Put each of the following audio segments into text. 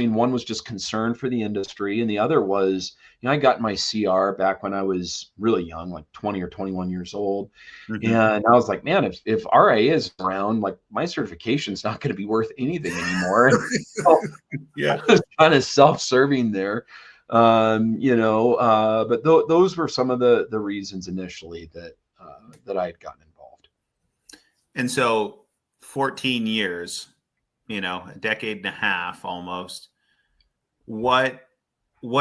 mean, one was just concern for the industry, and the other was, I got my CR back when I was really young, like 20 or 21 years old. Mm-hmm. And I was like, man, if RIA is around, like my certification's not going to be worth anything anymore. So Yeah. I was kind of self-serving there. But those were some of the reasons initially that I had gotten involved. And so 14 years, a decade and a half almost. What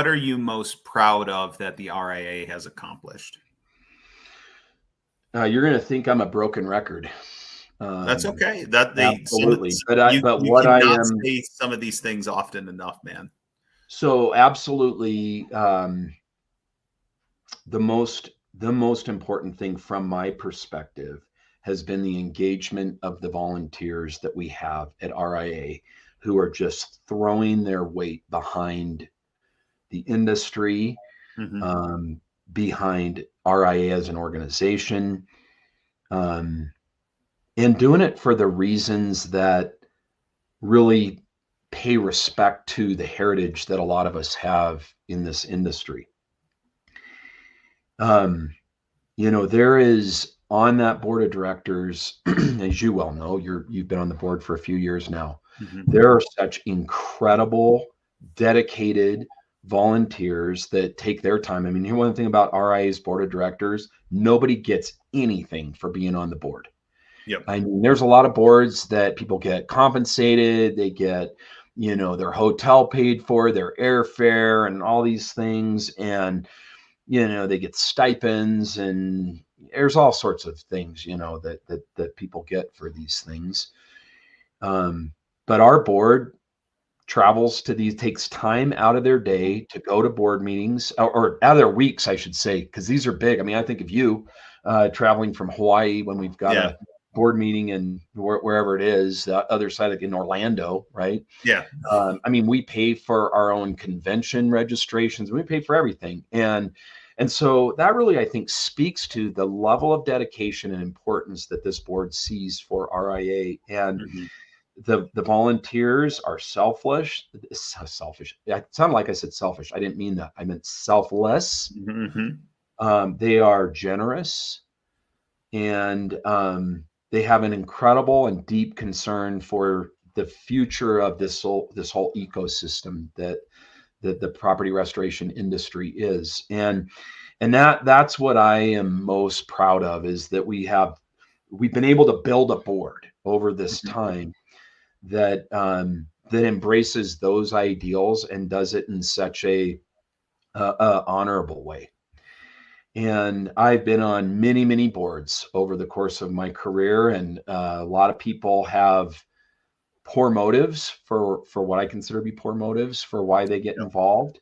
are you most proud of that the RIA has accomplished? You're going to think I'm a broken record. That's okay. Absolutely. You What I cannot am, say some of these things often enough, man. so absolutely, the most important thing from my perspective has been the engagement of the volunteers that we have at RIA, who are just throwing their weight behind the industry, Mm-hmm. behind RIA as an organization, and doing it for the reasons that really pay respect to the heritage that a lot of us have in this industry. There is on that board of directors, as you well know, you've been on the board for a few years now. Mm-hmm. There are such incredible, dedicated volunteers that take their time. I mean, one thing about RIA's board of directors, nobody gets anything for being on the board. Yep. I mean, there's a lot of boards that people get compensated, they get, their hotel paid for, their airfare, and all these things. And they get stipends, and there's all sorts of things, that people get for these things. But our board travels to these, takes time out of their day to go to board meetings, or out of their weeks, I should say, because these are big. I mean, I think of you traveling from Hawaii when we've got a board meeting in wherever it is, the other side, like in Orlando, right? Yeah. I mean, we pay for our own convention registrations. We pay for everything. And so that really, I think, speaks to the level of dedication and importance that this board sees for RIA. And the volunteers are selfish. It sounded like I said selfish. I didn't mean that. I meant selfless. They are generous, and they have an incredible and deep concern for the future of this whole ecosystem that the property restoration industry is. And that's what I am most proud of, is that we've been able to build a board over this time that embraces those ideals and does it in such a honorable way. And I've been on many, many boards over the course of my career, and a lot of people have poor motives for what I consider to be poor motives for why they get involved.